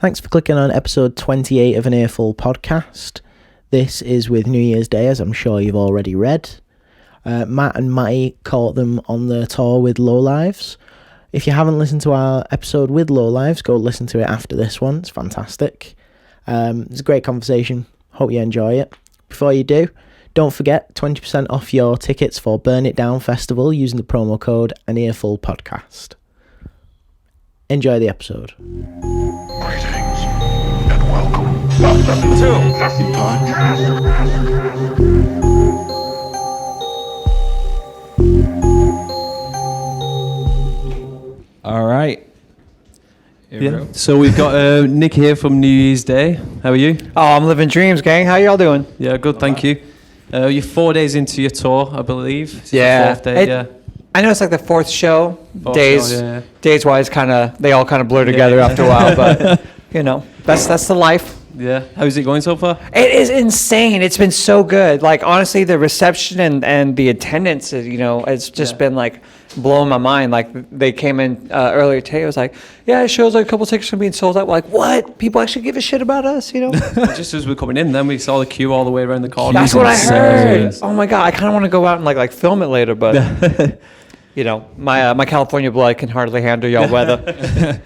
Thanks for clicking on episode 28 of An Earful Podcast. This is with New Year's Day, as I'm sure you've already read. Matt and Matty caught them on their tour with LOWLIVES. If you haven't listened to our episode with LOWLIVES, go listen to it after this one. It's fantastic. It's a great conversation. Hope you enjoy it. Before you do, don't forget 20% off your tickets for Burn It Down Festival using the promo code An Earful Podcast. Enjoy the episode. Greetings and welcome to Podcast. All right. So we've got Nikki here from New Year's Day. How are you? Oh, I'm living dreams, gang. How y'all doing? Yeah, good, thank you. You're 4 days into your tour, I believe. It's Yeah. the fourth day, I know it's like the fourth show. Fourth days, show, yeah. days wise, they all kind of blur together after a while. But you know, that's the life. Yeah. How's it going so far? It is insane. It's been so good. Like honestly, the reception and the attendance, it's just been like blowing my mind. Like they came in earlier today. It was like, yeah, it shows like a couple tickets from being sold out. We're like, what? People actually give a shit about us, Just as we're coming in, then we saw the queue all the way around the corner. That's what I heard. Oh my god, I kind of want to go out and like film it later, but. My California blood can hardly handle y'all weather.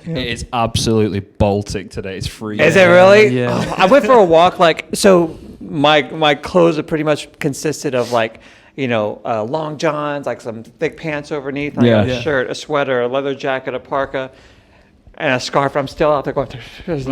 It's absolutely Baltic today. It's freezing. Is it really? Yeah. Oh, I went for a walk. So my clothes are pretty much consisted of long johns, like some thick pants underneath, like a shirt, a sweater, a leather jacket, a parka, and a scarf. I'm still out there going.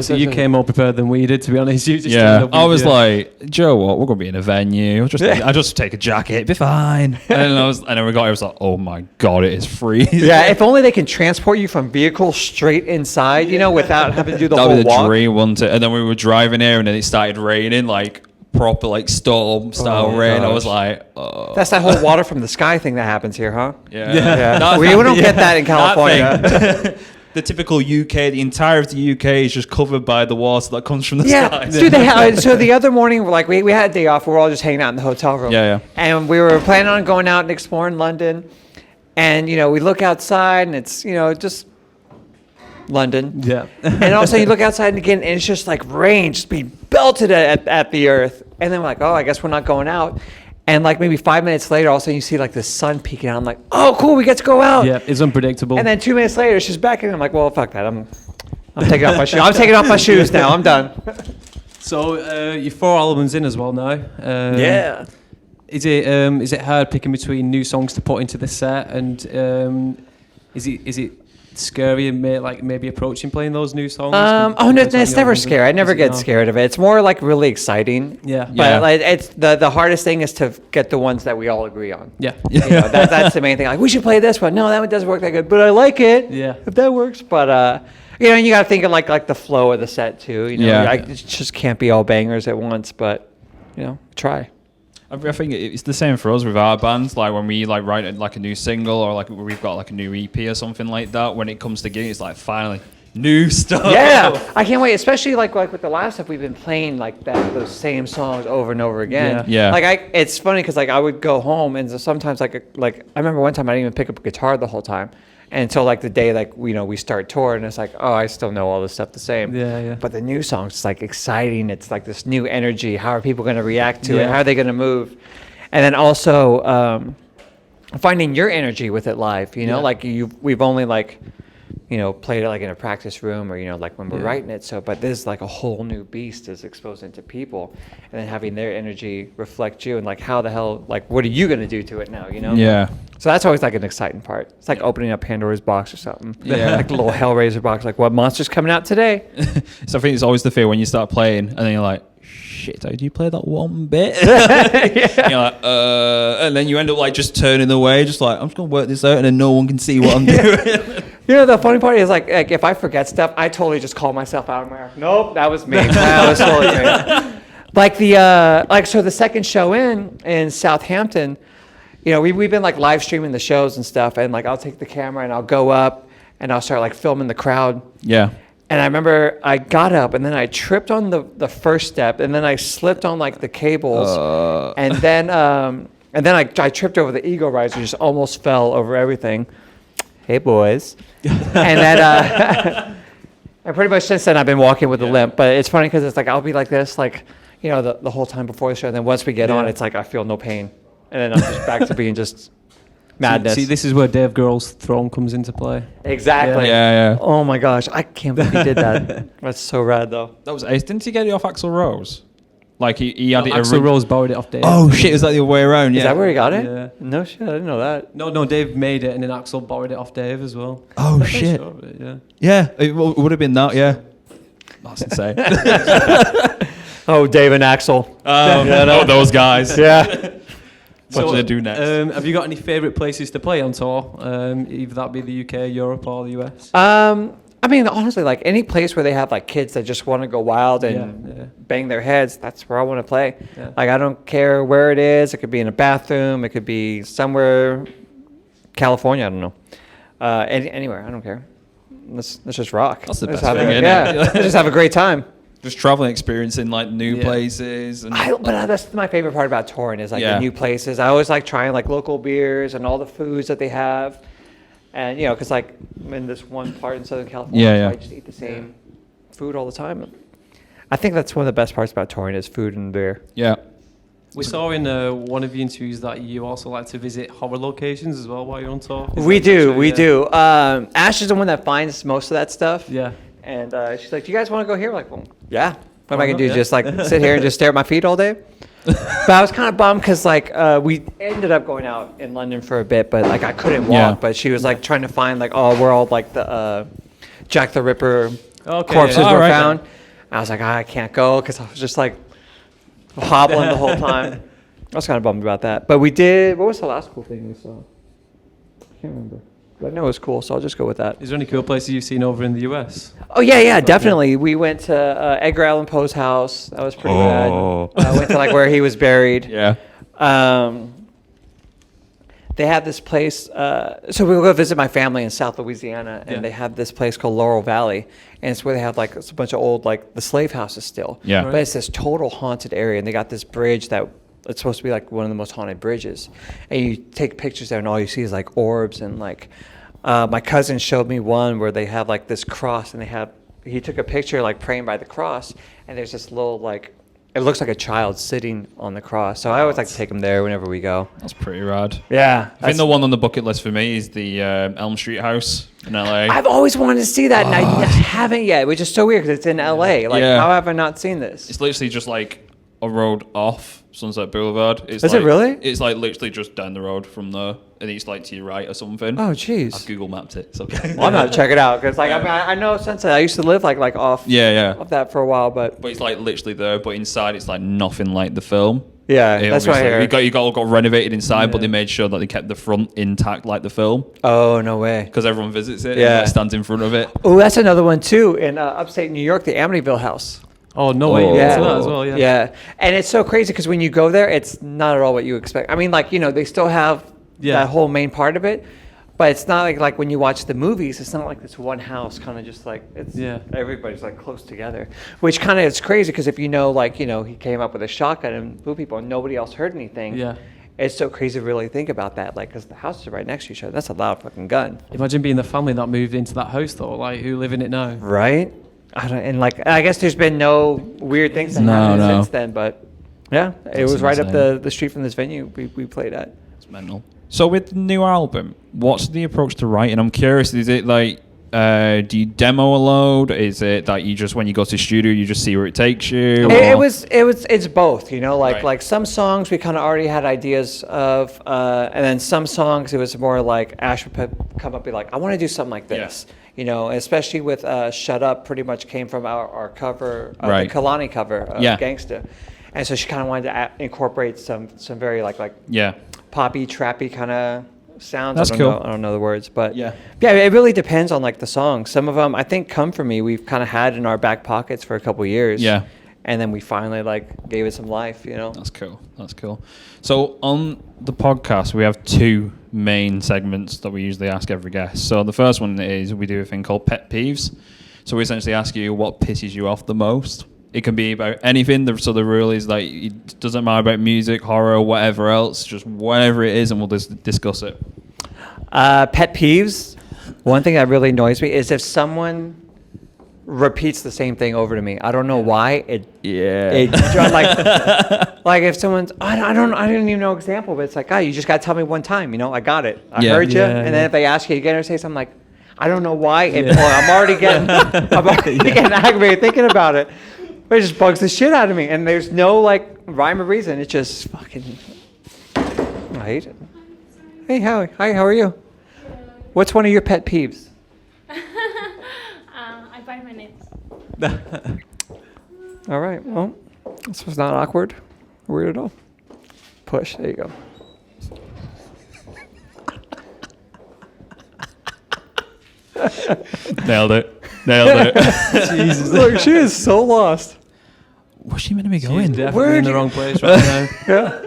So you came more prepared than we did, to be honest. You just I was like, Joe, what? We're gonna be in a venue. I just take a jacket, it'd be fine. And then we got here. I was like, oh my god, it is freezing. Yeah, if only they can transport you from vehicle straight inside, without having to do the whole That'd be the walk. dream, wouldn't it? And then we were driving here, and then it started raining, like proper like storm style rain. gosh. I was like, oh. That's that whole water from the sky thing that happens here, huh? Yeah. We don't get that in California. The typical UK, the entire of the UK is just covered by the water that comes from the sky. Dude, so the other morning, we had a day off. We were all just hanging out in the hotel room. Yeah. And we were planning on going out and exploring London. And, we look outside and it's, just London. Yeah. And all of a sudden you look outside and again, and it's just like rain just being belted at the earth. And then we're like, oh, I guess we're not going out. And like maybe 5 minutes later, all of a sudden you see like the sun peeking out. I'm like, oh, cool, we get to go out. Yeah, it's unpredictable. And then 2 minutes later, she's back in. I'm like, well, fuck that. I'm taking off my shoes. I'm taking off my shoes now. I'm done. So you're 4 albums in as well now. Yeah. Is it hard picking between new songs to put into the set, and is it scary and maybe approaching playing those new songs? No, it's never scary. I never get scared of it. It's more like really exciting. Yeah. But like, it's the hardest thing is to get the ones that we all agree on. Yeah. That's the main thing. Like we should play this one. No, that one doesn't work that good, but I like it. Yeah. If that works, but you got to think of like the flow of the set too. It just can't be all bangers at once, but try. I think it's the same for us with our bands. Like when we write like a new single or like we've got like a new EP or something like that. When it comes to gigging, it's like finally new stuff. Yeah, I can't wait. Especially like with the last stuff, we've been playing like those same songs over and over again. Yeah. Like it's funny because like I would go home and sometimes like I remember one time I didn't even pick up a guitar the whole time. Until like the day we start tour and it's like, oh, I still know all this stuff the same. Yeah. But the new songs, it's like exciting. It's like this new energy. How are people going to react to it? How are they going to move? And then also finding your energy with it live. Like we've only played it like in a practice room or like when we're writing it. So, but this is like a whole new beast is exposed into people, and then having their energy reflect you and like how the hell what are you going to do to it now? Yeah. So that's always like an exciting part. It's like opening up Pandora's box or something. Yeah. Like a little Hellraiser box, like what monster's coming out today? So I think it's always the fear when you start playing and then you're like, shit, how do you play that one bit? You're like, and then you end up like just turning away, just like, I'm just going to work this out and then no one can see what I'm doing. The funny part is like if I forget stuff, I totally just call myself out. I'm like, nope, that was me. That was totally me. Like so the second show in Southampton, we've been like live streaming the shows and stuff, and like I'll take the camera and I'll go up and I'll start like filming the crowd. Yeah. And I remember I got up and then I tripped on the first step and then I slipped on like the cables and then I tripped over the ego riser, just almost fell over everything. Hey boys. And then And pretty much since then, I've been walking with a limp. But it's funny because it's like I'll be like this, like, you know, the whole time before the show. And then once we get on, it's like I feel no pain. And then I'm just back to being just madness. See, this is where Dave Grohl's throne comes into play. Exactly. Yeah. Oh my gosh, I can't believe he did that. That's so rad, though. That was ace. Didn't he get it off Axl Rose? Like he had it. Axl Rose borrowed it off Dave. Oh shit! Is that the other way around? Is that where he got it? Yeah. No shit, I didn't know that. No, Dave made it, and then Axl borrowed it off Dave as well. Oh I'm pretty shit! sure of it, yeah. Yeah, it would have been that. Yeah, that's insane. Oh, Dave and Axl. Oh, those guys. Yeah. What do they do next? Have you got any favourite places to play on tour? Either that be the UK, Europe, or the US? I mean, honestly, like any place where they have like kids that just want to go wild and bang their heads, that's where I want to play. Yeah. Like I don't care where it is. It could be in a bathroom. It could be somewhere, California. I don't know. Anywhere. I don't care. Let's just rock. That's the Let's best have thing, a- isn't yeah. it? Let's just have a great time. Just traveling, experiencing like new places. And But that's my favorite part about touring is like the new places. I always like trying like local beers and all the foods that they have. And, you know, because like I'm in this one part in Southern California, so I just eat the same food all the time. I think that's one of the best parts about touring is food and beer. Yeah. We saw in one of the interviews that you also like to visit horror locations as well while you're on tour. We do. Ash is the one that finds most of that stuff. Yeah. And she's like, do you guys want to go here? We're like, well, yeah. What am I going to do? Yeah. Just like sit here and just stare at my feet all day? But I was kind of bummed because like we ended up going out in London for a bit, but like I couldn't walk. Yeah. But she was like trying to find like, where all like the Jack the Ripper corpses yeah. were Right, found. I was like, I can't go because I was just like hobbling the whole time. I was kind of bummed about that. But we did. What was the last cool thing we saw? I can't remember. But I know it was cool, so I'll just go with that. Is there any cool places you've seen over in the US? Oh yeah, definitely. We went to Edgar Allan Poe's house. That was pretty rad. Went to like where he was buried. Yeah. They have this place. So we will go visit my family in South Louisiana, and they have this place called Laurel Valley, and it's where they have like it's a bunch of old like the slave houses still. Yeah. But it's this total haunted area, and they got this bridge that it's supposed to be like one of the most haunted bridges, and you take pictures there, and all you see is like orbs and like. My cousin showed me one where they have like this cross, and he took a picture like praying by the cross, and there's this little like it looks like a child sitting on the cross. So I always like to take him there whenever we go. That's pretty rad. Yeah, I think the one on the bucket list for me is the Elm Street House in LA. I've always wanted to see that, and I haven't yet, which is so weird because it's in LA. Like, how have I not seen this? It's literally just like a road off Sunset Boulevard. Is it really? It's like literally just down the road from there, and it's like to your right or something. Oh, jeez. I've Google mapped it. It's okay. Well, I'm gonna check it out because, like, I know Sunset. I used to live like off. Off that for a while, but it's like literally there. But inside, it's like nothing like the film. Yeah, that's what I hear. You got renovated inside, but they made sure that they kept the front intact like the film. Oh, no way. Because everyone visits it. Yeah. And like stands in front of it. Oh, that's another one too in upstate New York, the Amityville house. Oh, no way. Yeah. To that as well, yeah. Yeah. And it's so crazy because when you go there, it's not at all what you expect. I mean, like, you know, they still have that whole main part of it, but it's not like when you watch the movies, it's not like this one house kind of just like, it's everybody's like close together, which kind of is crazy because if you know, like, you know, he came up with a shotgun and blew people and nobody else heard anything. Yeah. It's so crazy to really think about that, like, because the houses are right next to each other. That's a loud fucking gun. Imagine being the family that moved into that house, though, like, who live in it now. Right? And like, I guess there's been no weird things that happened since then, but yeah, it was right up the street from this venue we played at. It's mental. So with the new album, what's the approach to writing? I'm curious, is it like, do you demo a load? Is it that you just, when you go to the studio, you just see where it takes you? It's both, you know, like some songs we kind of already had ideas of, and then some songs it was more like Ash would come up and be like, I want to do something like this. Yeah. You know, especially with Shut Up, pretty much came from our cover, the Kalani cover of Gangsta. And so she kind of wanted to incorporate some very like poppy, trappy kind of sounds. That's cool. I don't know the words, but yeah, it really depends on like the song. Some of them, I think, Come For Me, we've kind of had in our back pockets for a couple of years. Yeah. And then we finally like gave it some life, you know. That's cool. So on the podcast, we have two main segments that we usually ask every guest. So the first one is we do a thing called Pet Peeves. So we essentially ask you what pisses you off the most. It can be about anything. So the rule is like it doesn't matter about music, horror, whatever else, just whatever it is, and we'll just discuss it. Pet peeves. One thing that really annoys me is if someone repeats the same thing over to me. I don't know why. It Yeah. like if someone's I didn't even know example, but it's like, you just gotta tell me one time. I got it. I heard you. And then if they ask you again or say something like, I don't know why. I'm already getting aggravated thinking about it. But it just bugs the shit out of me, and there's no like rhyme or reason. It's just fucking. I hate it. Hey, hi, how are you? What's one of your pet peeves? I bite my nails. All right. Well, this was not awkward, or weird at all. Push. There you go. Nailed it. Jesus. Look, she is so lost. Where's she meant to be She's going? definitely in the wrong place right now. Yeah.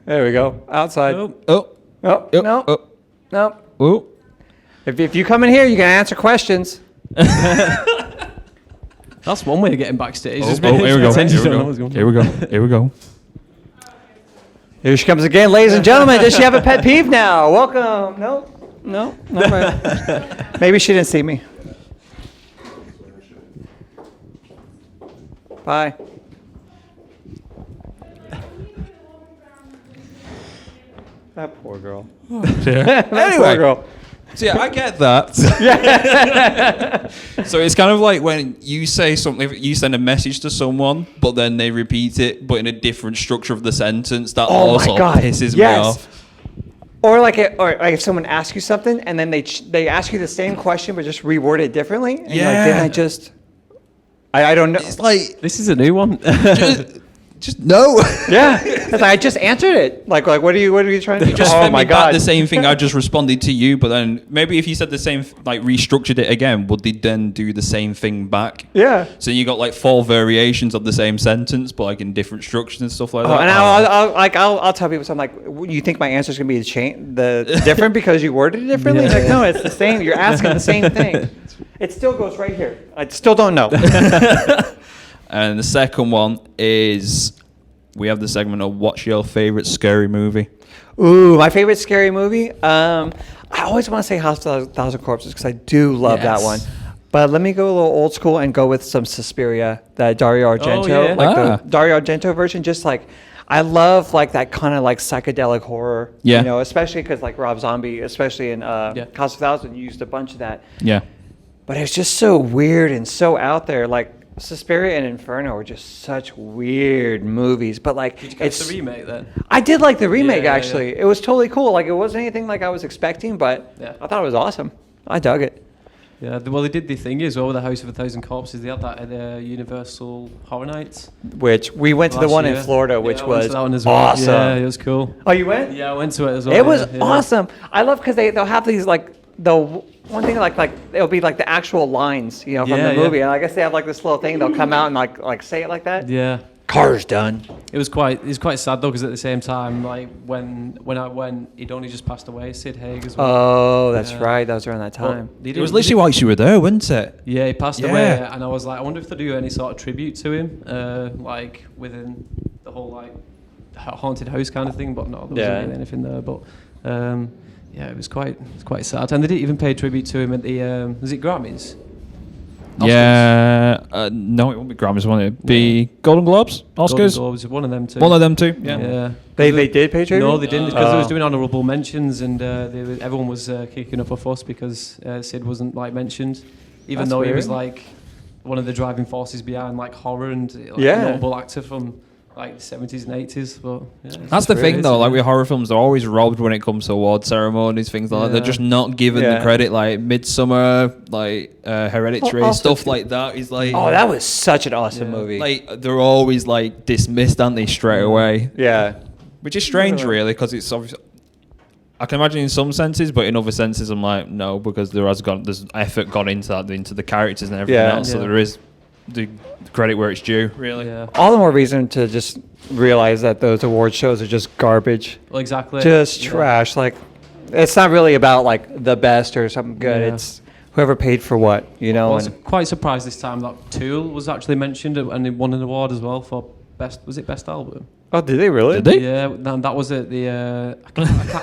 There we go. Outside. Oh, Oh, no. Oh. No. Oh. If you come in here, you can answer questions. that's one way of getting backstage. Oh, Just here we go. pretend you Here we don't know go. what's going on. Here we go. Here we go. Here she comes again, ladies and gentlemen. Does she have a pet peeve now? Welcome. No. Not right. Maybe she didn't see me. Bye. That poor girl. That poor Anyway. girl. So yeah, I get that. So it's kind of like when you say something, you send a message to someone, but then they repeat it, but in a different structure of the sentence. That Oh also my God. pisses me Yes. off. Or like if someone asks you something and then they ask you the same question but just reword it differently. And you're like, didn't I just? I don't know. It's like This is a new one. just no. Yeah, it's like, I just answered it. Like what are you trying to do? Just oh send my me back God. the same thing I just responded to you, but then maybe if you said the same, like restructured it again, would they then do the same thing back? Yeah. So you got like 4 variations of the same sentence, but like in different structures and stuff like Oh, that. and I'll tell people something like, you think my answer's gonna be the different because you worded it differently? Yeah. Like, no, it's the same. You're asking the same thing. It still goes right here. I still don't know. And the second one is we have the segment of what's your favorite scary movie? Ooh, my favorite scary movie. I always want to say House of a Thousand Corpses because I do love that Yes. one. But let me go a little old school and go with some Suspiria, the Dario Argento, yeah. like the Dario Argento version. Just like I love like that kind of like psychedelic horror. Yeah. Especially because like Rob Zombie, especially in House of a Thousand, used a bunch of that. Yeah. But it's just so weird and so out there. Like Suspiria and Inferno are just such weird movies. But like It's the remake then. I did like the remake Yeah, actually. It was totally cool. Like it wasn't anything like I was expecting, but Yeah. I thought it was awesome. I dug it. Yeah, well, they did the thing as well with the House of a Thousand Corpses. They had that at the Universal Horror Nights. Which we went to the last one year. in Florida, Yeah, which I went to was that one as well. awesome. Yeah, it was cool. Oh, you went? Yeah, I went to it as well. It was yeah. awesome. I love because they'll have these like one thing like it'll be like the actual lines, from Yeah, the yeah. movie. And I guess they have like this little thing. They'll come out and like say it like that. Yeah. Car's done. It was quite sad though, because at the same time, like when I went, he'd only just passed away, Sid Haig as well. Oh, that's Yeah. right. That was around that But time. they It didn't- was literally whilst you were there, wasn't it? Yeah, he passed Yeah. away, and I was like, I wonder if they do any sort of tribute to him, like within the whole like haunted house kind of thing. But no, there wasn't Yeah. really anything there. But yeah, it was quite sad, and they didn't even pay tribute to him at the was it Grammys? Yeah. No, it won't be Grammys, won't it? Be Golden Globes? Golden Oscars? Globes, one of them two. One of them two. Yeah. Yeah. They did pay tribute? No, they didn't, because they was Oh. doing honourable mentions, and everyone was kicking up a fuss because Sid wasn't like mentioned, even That's though he was weird. like one of the driving forces behind like horror and like, Yeah. a notable actor from like the 70s and 80s. But yeah, That's the thing, crazy, though. Like yeah. with horror films, they're always robbed when it comes to award ceremonies, things like that. They're Yeah. just not given Yeah. the credit. Like Midsommar, like Hereditary, Also- stuff like that. Is like, Oh, that was such an awesome Yeah. movie. like they're always like dismissed, aren't they, straight away? yeah. Which is strange, really, because it's obviously. I can imagine in some senses, but in other senses, I'm like, no, because there's effort gone into that, into the characters and everything Yeah. else. So Yeah. there is the credit where it's due, really. Yeah. All the more reason to just realize that those award shows are just garbage. Well, exactly. Just Yeah. trash. Like, it's not really about like the best or something good. Yeah. It's whoever paid for what, I was and quite surprised this time that Tool was actually mentioned and he won an award as well for best. Was it best album? Oh, did they really? Did they? Yeah, that was at the.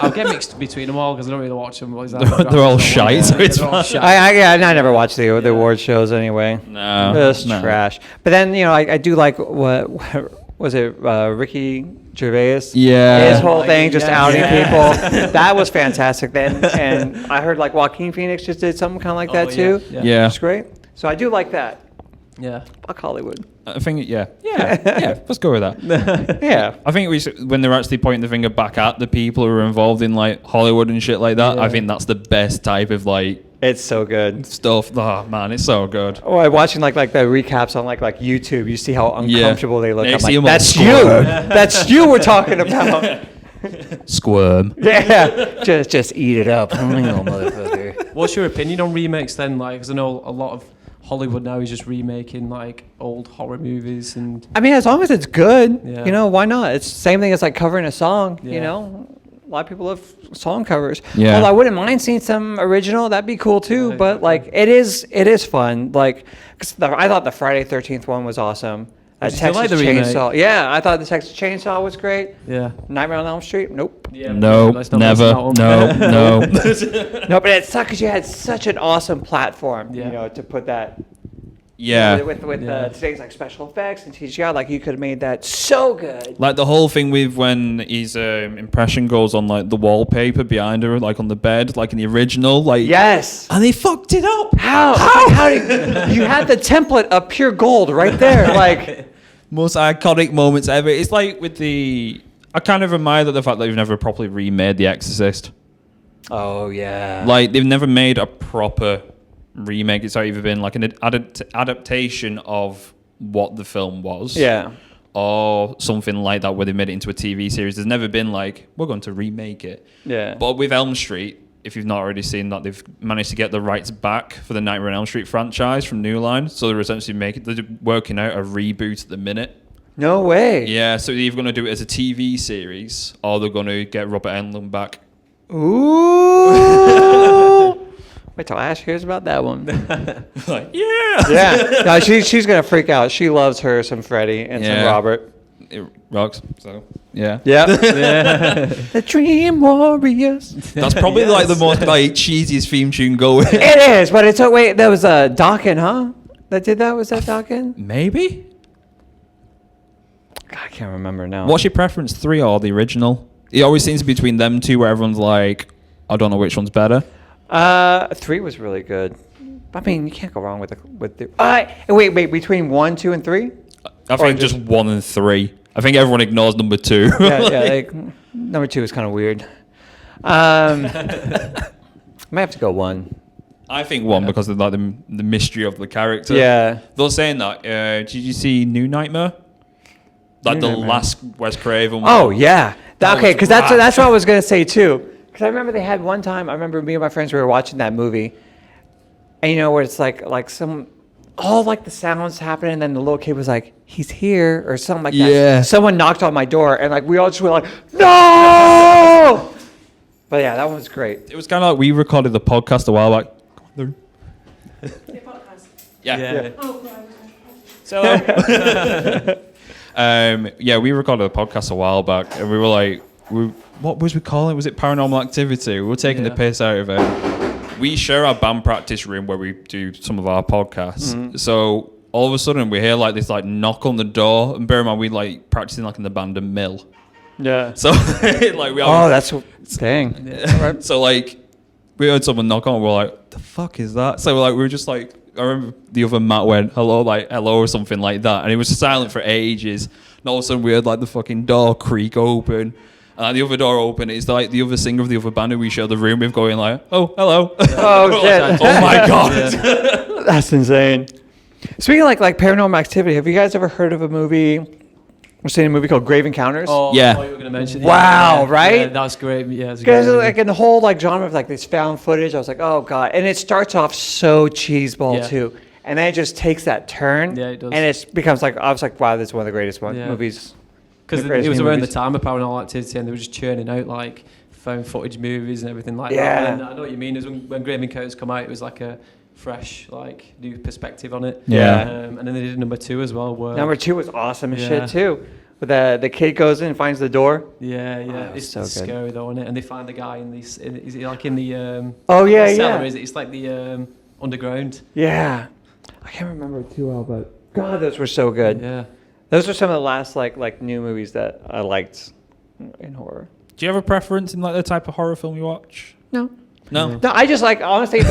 I'll get mixed between them all because I don't really watch them. They're all shite, so it's they're all fine. shite. I never watched the award shows anyway. No, Just no. trash. But then I do like what was it? Ricky Gervais. Yeah. His whole thing, just Yeah. outing Yeah. people. That was fantastic. Then, and I heard like Joaquin Phoenix just did something kind of like that too. Yeah. It's great. So I do like that. Yeah. Fuck Hollywood. I think, yeah. Let's go with that. Yeah. I think when they're actually pointing the finger back at the people who are involved in like Hollywood and shit like that, I Yeah. think that's the best type of like It's so good. stuff. Oh man, it's so good. Oh, I'm watching like the recaps on like YouTube. You see how uncomfortable they look. Yeah, I'm see like, them all that's you. squirm. That's you we're talking about. Squirm. Yeah. Just eat it up. Motherfucker. What's your opinion on remakes then? Like, 'cause I know a lot of Hollywood now is just remaking like old horror movies and. I mean, as long as it's good, Yeah. why not? It's the same thing as like covering a song, Yeah. A lot of people love song covers. Yeah. Although I wouldn't mind seeing some original, that'd be cool too. Right, But okay. like, it is fun. Like, 'cause I thought the Friday 13th one was awesome. Did you still Texas like the remake? Chainsaw. Yeah, I thought the Texas Chainsaw was great. Yeah. Nightmare on Elm Street. Nope. Yeah. No, let's not never. mention that one. No. No, but it sucked because you had such an awesome platform, Yeah. to put that. Yeah. With Yeah. today's like special effects and CGI, like you could have made that so good. Like the whole thing with when his impression goes on like the wallpaper behind her, like on the bed, like in the original, like Yes. and they fucked it up. How did you had the template of pure gold right there? Like, Most iconic moments ever. It's like with I kind of admire the fact that they've never properly remade The Exorcist. oh yeah. Like they've never made a proper remake. It's either been like an adaptation of what the film was, Yeah. or something like that where they made it into a TV series. There's never been like we're going to remake it. Yeah. But with Elm Street, if you've not already seen that, they've managed to get the rights back for the Nightmare on Elm Street franchise from New Line. So they're essentially they're working out a reboot at the minute. No way. Yeah, so they're either going to do it as a TV series or they're going to get Robert Englund back. Ooh. Wait till Ash hears about that one. Like, yeah. Yeah. No, she's gonna freak out. She loves her some Freddie and Yeah. some Robert. It rocks. So, yeah. Yeah. The Dream Warriors. That's probably like the most like cheesiest theme tune going. It is, but it's wait. That was Dawkins, huh? That did that? Was that Dawkins? Maybe. God, I can't remember now. What's your preference, 3 or the original? It always seems between them two where everyone's like, I don't know which one's better. 3 was really good. I mean, you can't go wrong with the. Wait, between 1, 2, and 3. I think just 1 and 3. I think everyone ignores number 2. Yeah, like, number 2 is kind of weird. I might have to go 1. I think 1 because of like the mystery of the character. Yeah. Though saying that, did you see New Nightmare? Like New the Nightmare. last Wes Craven one. Oh yeah. That Okay, was because rad. that's what I was gonna say too. Because I remember they had one time. I remember me and my friends we were watching that movie, and where it's like some. All like the sounds happening, and then the little kid was like, "He's here," or something like that. Yeah. Someone knocked on my door, and like we all just were like, "No!" But yeah, that one was great. It was kind of like we recorded the podcast a while back. Yeah. So, we recorded a podcast a while back, and we were like, what was we calling it? Was it Paranormal Activity? We were taking the piss out of it. We share our band practice room where we do some of our podcasts. Mm-hmm. So all of a sudden we hear like this like knock on the door, and bear in mind we like practicing like in the abandoned mill. Yeah. So like we Oh, that's dang. yeah. So like we heard someone knock on, we're like, the fuck is that? So like we were just like, I remember the other Matt went hello or something like that, and it was silent for ages. And all of a sudden we heard like the fucking door creak open. The other door open. It's like the other singer of the other band who we share the room with going like, oh, hello. Oh shit. Oh my god. That's insane. Speaking of like Paranormal Activity, have you guys ever heard of a movie? We're seeing a movie called Grave Encounters. Oh, Yeah. I thought you were going to mention it. Wow, Yeah, right? Yeah, that's great. Yeah, it's a Because great like in the whole like genre of like this found footage, I was like, oh god, and it starts off so cheeseball Yeah. too, and then it just takes that turn. Yeah, it does. And it becomes like I was like, wow, this is one of the greatest Yeah. movies. Because The it greatest was new around the movies. time of Paranormal Activity, and they were just churning out like found footage movies and everything like Yeah. that. And I know what you mean. Is when Grave Encounters come out, it was like a fresh, like new perspective on it. Yeah. And then they did number 2 as well. Where Number 2 was awesome as Yeah. shit too. The kid goes in and finds the door. Yeah, yeah. Oh, It's so good. scary though, isn't it? And they find the guy in this. Is it like in the? Oh, yeah, cellar, yeah. Is it? It's like the underground. Yeah. I can't remember it too well, but God, those were so good. Yeah. Those are some of the last like new movies that I liked in horror. Do you have a preference in like the type of horror film you watch? No. No. No, I just like, honestly, if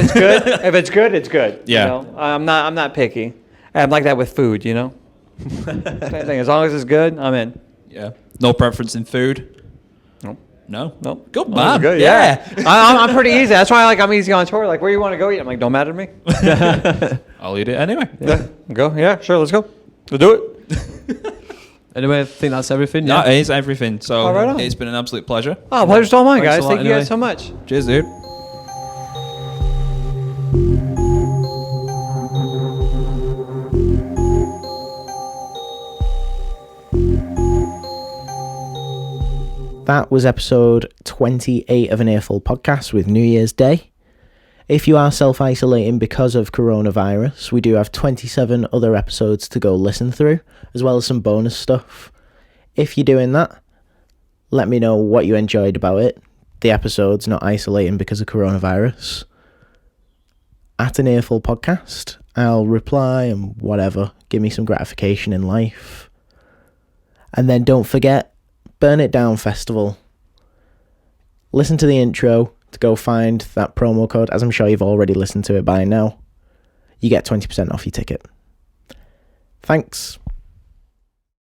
it's good, it's good. Yeah. You know? I'm not picky. I'm like that with food, you know? Same thing. As long as it's good, I'm in. Yeah. No preference in food. No. No. No. Good Oh, man. good, Yeah. I'm pretty easy. That's why I'm easy on tour. Like, where you want to go eat? I'm like, don't matter to me. I'll eat it anyway. Yeah. Go. Yeah, sure. Let's go. We'll do it. Anyway, I think that's everything. That Yeah. is everything. So Oh, right on. it's been an absolute pleasure. Oh, pleasure's all mine, Thanks guys. a lot, Thank you anyway. guys so much. Cheers, dude. That was episode 28 of An Earful Podcast with New Year's Day. If you are self-isolating because of coronavirus, we do have 27 other episodes to go listen through, as well as some bonus stuff. If you're doing that, let me know what you enjoyed about it. The episode's not isolating because of coronavirus. At An Earful Podcast, I'll reply and whatever. Give me some gratification in life. And then don't forget, Burn It Down Festival. Listen to the intro to go find that promo code, as I'm sure you've already listened to it by now. You get 20% off your ticket. Thanks.